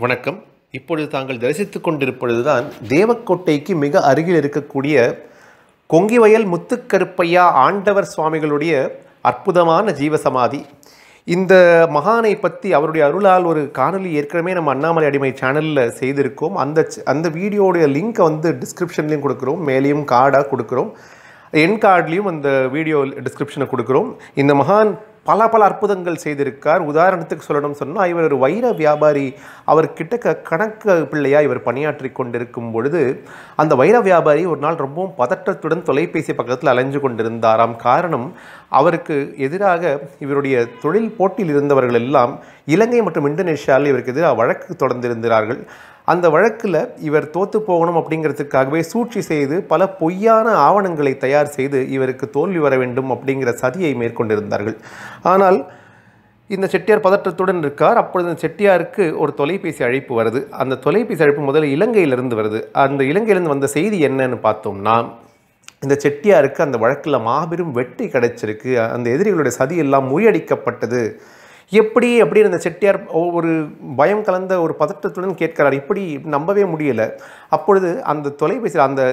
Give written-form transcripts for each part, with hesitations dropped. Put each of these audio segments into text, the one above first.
வணக்கம். இப்பொழுது தாங்கள் தரிசித்துக் கொண்டிருப்பதுதான் தேவக்கோட்டைக்கு மிக அருகில் இருக்கக்கூடிய கொங்கிவயல் முத்துக்கருப்பையா ஆண்டவர் சுவாமிகளுடைய அற்புதமான ஜீவசமாதி. இந்த மகானை பற்றி அவருடைய அருளால் ஒரு காணொலி ஏற்கனவே நம்ம அண்ணாமலை அடிமை சேனலில் செய்திருக்கோம். அந்த வீடியோடைய லிங்க்கை டிஸ்கிரிப்ஷன்லையும் கொடுக்குறோம், மேலேயும் கார்டாக கொடுக்குறோம், என் கார்ட்லேயும் அந்த வீடியோ டிஸ்கிரிப்ஷனை கொடுக்குறோம். இந்த மகான் பல அற்புதங்கள் செய்திருக்கார். உதாரணத்துக்கு சொல்லணும் சொன்னால், இவர் ஒரு வைர வியாபாரி. அவர்கிட்ட கணக்கு பிள்ளையாக இவர் பணியாற்றி கொண்டிருக்கும் பொழுது அந்த வைர வியாபாரி ஒரு நாள் ரொம்பவும் பதற்றத்துடன் தொலைபேசி பக்கத்தில் அலைஞ்சு கொண்டிருந்தாராம். காரணம், அவருக்கு எதிராக இவருடைய தொழில் போட்டியில் இருந்தவர்கள் எல்லாம் இலங்கை மற்றும் இந்தோனேஷியாவில் இவருக்கு எதிராக வழக்கு தொடர்ந்திருந்தார்கள். அந்த வழக்கில் இவர் தோற்று போகணும் அப்படிங்கிறதுக்காகவே சூழ்ச்சி செய்து பல பொய்யான ஆவணங்களை தயார் செய்து இவருக்கு தோல்வி வர வேண்டும் அப்படிங்கிற சதியை மேற்கொண்டிருந்தார்கள். ஆனால் இந்த செட்டியார் பதற்றத்துடன் இருக்கார். அப்பொழுது இந்த செட்டியாருக்கு ஒரு தொலைபேசி அழைப்பு வருது. அந்த தொலைபேசி அழைப்பு முதல்ல இலங்கையிலிருந்து வருது. அந்த இலங்கையிலிருந்து வந்த செய்தி என்னன்னு பார்த்தோம்னா, இந்த செட்டியாருக்கு அந்த வழக்கில் மாபெரும் வெற்றி கிடைச்சிருக்கு, அந்த எதிரிகளுடைய சதி எல்லாம் முறியடிக்கப்பட்டது. எப்படி அப்படின்னு அந்த செட்டியார் ஒரு பயம் கலந்த ஒரு பதற்றத்துடன் கேட்கிறார். இப்படி நம்பவே முடியலை. அப்பொழுது அந்த தொலைபேசியில் அந்த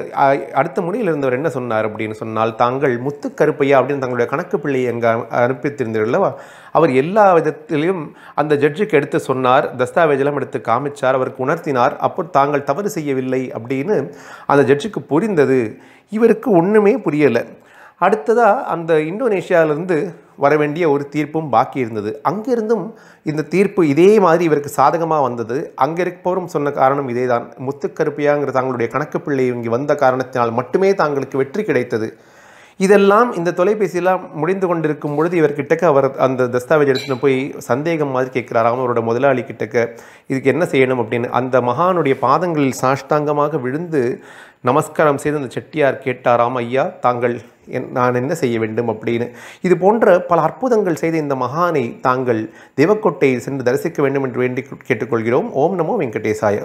அடுத்த முறையில் இருந்தவர் என்ன சொன்னார் அப்படின்னு சொன்னால், தாங்கள் முத்துக்கருப்பையா அப்படின்னு தங்களுடைய கணக்கு பிள்ளையை அங்கே அனுப்பித்திருந்தீர்களா, அவர் எல்லா விதத்திலையும் அந்த ஜட்ஜுக்கு எடுத்து சொன்னார், தஸ்தாவேஜெல்லாம் எடுத்து காமிச்சார், அவருக்கு உணர்த்தினார். அப்போ தாங்கள் தவறு செய்யவில்லை அப்படின்னு அந்த ஜட்ஜுக்கு புரிந்தது. இவருக்கு ஒன்றுமே புரியலை. அடுத்ததாக அந்த இந்தோனேஷியாவிலிருந்து வர வேண்டிய ஒரு தீர்ப்பும் பாக்கி இருந்தது. அங்கிருந்தும் இந்த தீர்ப்பு இதே மாதிரி இவருக்கு சாதகமாக வந்தது. அங்கே இருப்பவரும் சொன்ன காரணம் இதே தான். முத்துக்கருப்பையாங்கிற தங்களுடைய கணக்கு பிள்ளை இங்கே வந்த காரணத்தினால் மட்டுமே தாங்களுக்கு வெற்றி கிடைத்தது. இதெல்லாம் இந்த தொலைபேசியெல்லாம் முடிந்து கொண்டிருக்கும் பொழுது இவர்கிட்டக்க அவர் அந்த தஸ்தாவேஜ் எடுத்துன்னு போய் சந்தேகம் மாதிரி கேட்குறாராம் அவரோட முதலாளி கிட்டக்க, இதுக்கு என்ன செய்யணும் அப்படின்னு. அந்த மகானுடைய பாதங்களில் சாஷ்டாங்கமாக விழுந்து நமஸ்காரம் செய்து அந்த செட்டியார் கேட்டாராம், ஐயா தாங்கள் நான் என்ன செய்ய வேண்டும் அப்படின்னு. இது போன்ற பல அற்புதங்கள் செய்த இந்த மகானை தாங்கள் தேவக்கோட்டை சென்று தரிசிக்க வேண்டும் என்று வேண்டி கேட்டுக்கொள்கிறோம். ஓம் நமோ வெங்கடேசாய.